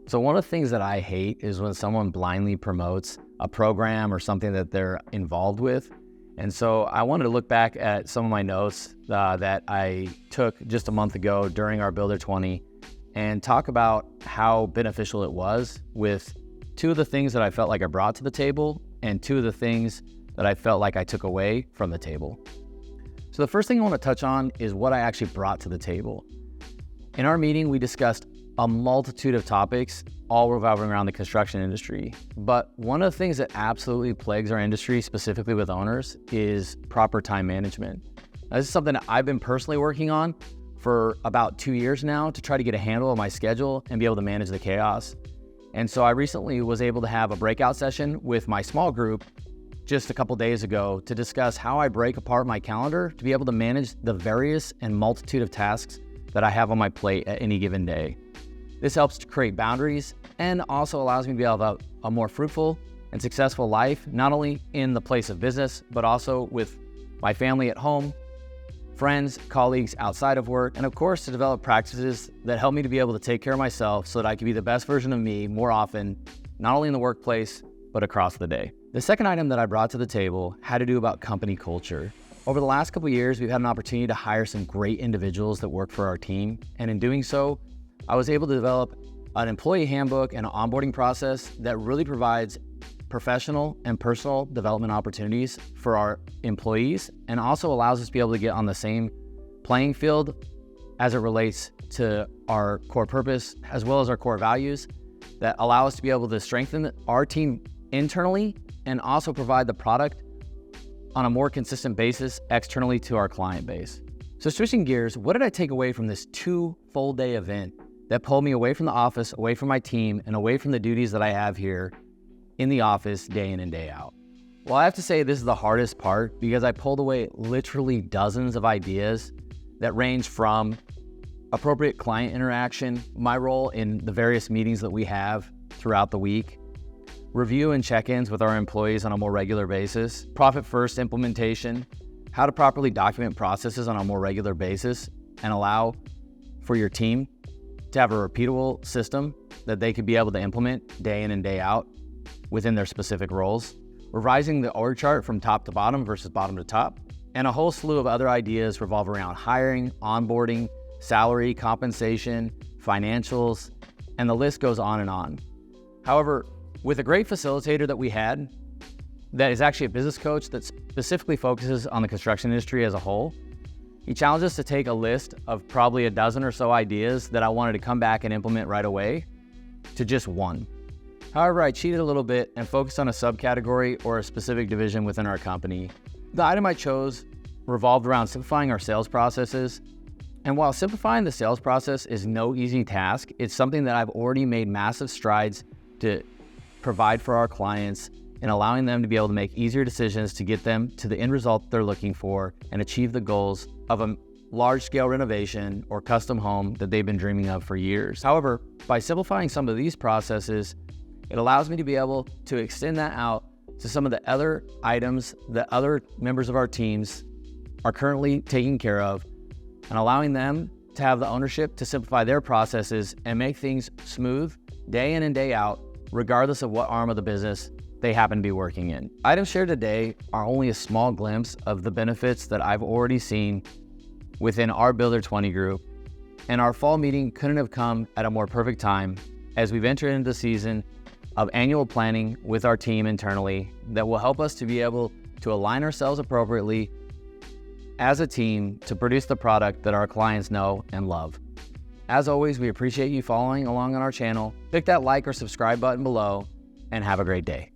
So one of the things that I hate is when someone blindly promotes a program or something that they're involved with. And so I wanted to look back at some of my notes that I took just a month ago during our Builder 20 and talk about how beneficial it was with two of the things that I felt like I brought to the table and two of the things that I felt like I took away from the table. So the first thing I want to touch on is what I actually brought to the table. In our meeting, we discussed a multitude of topics, all revolving around the construction industry. But one of the things that absolutely plagues our industry, specifically with owners, is proper time management. Now, this is something that I've been personally working on for about 2 years now to try to get a handle on my schedule and be able to manage the chaos. And so I recently was able to have a breakout session with my small group just a couple days ago to discuss how I break apart my calendar to be able to manage the various and multitude of tasks that I have on my plate at any given day. This helps to create boundaries and also allows me to be able to have a more fruitful and successful life, not only in the place of business, but also with my family at home, friends, colleagues outside of work, and of course to develop practices that help me to be able to take care of myself so that I can be the best version of me more often, not only in the workplace, but across the day. The second item that I brought to the table had to do about company culture. Over the last couple of years, we've had an opportunity to hire some great individuals that work for our team, and in doing so, I was able to develop an employee handbook and an onboarding process that really provides professional and personal development opportunities for our employees and also allows us to be able to get on the same playing field as it relates to our core purpose as well as our core values that allow us to be able to strengthen our team internally and also provide the product on a more consistent basis externally to our client base. So switching gears, what did I take away from this 2 full day event that pulled me away from the office, away from my team, and away from the duties that I have here in the office day in and day out? Well, I have to say this is the hardest part because I pulled away literally dozens of ideas that range from appropriate client interaction, my role in the various meetings that we have throughout the week, review and check-ins with our employees on a more regular basis, profit first implementation, how to properly document processes on a more regular basis and allow for your team to have a repeatable system that they could be able to implement day in and day out within their specific roles, revising the org chart from top to bottom versus bottom to top, and a whole slew of other ideas revolve around hiring, onboarding, salary, compensation, financials, and the list goes on and on. However, with a great facilitator that we had, that is actually a business coach that specifically focuses on the construction industry as a whole, he challenged us to take a list of probably a dozen or so ideas that I wanted to come back and implement right away to just one. However, I cheated a little bit and focused on a subcategory or a specific division within our company. The item I chose revolved around simplifying our sales processes. And while simplifying the sales process is no easy task, it's something that I've already made massive strides to provide for our clients and allowing them to be able to make easier decisions to get them to the end result they're looking for and achieve the goals of a large-scale renovation or custom home that they've been dreaming of for years. However, by simplifying some of these processes, it allows me to be able to extend that out to some of the other items that other members of our teams are currently taking care of and allowing them to have the ownership to simplify their processes and make things smooth day in and day out, regardless of what arm of the business they happen to be working in. Items shared today are only a small glimpse of the benefits that I've already seen within our Builder 20 group, and our fall meeting couldn't have come at a more perfect time as we've entered into the season of annual planning with our team internally that will help us to be able to align ourselves appropriately as a team to produce the product that our clients know and love. As always, we appreciate you following along on our channel. Click that like or subscribe button below and have a great day.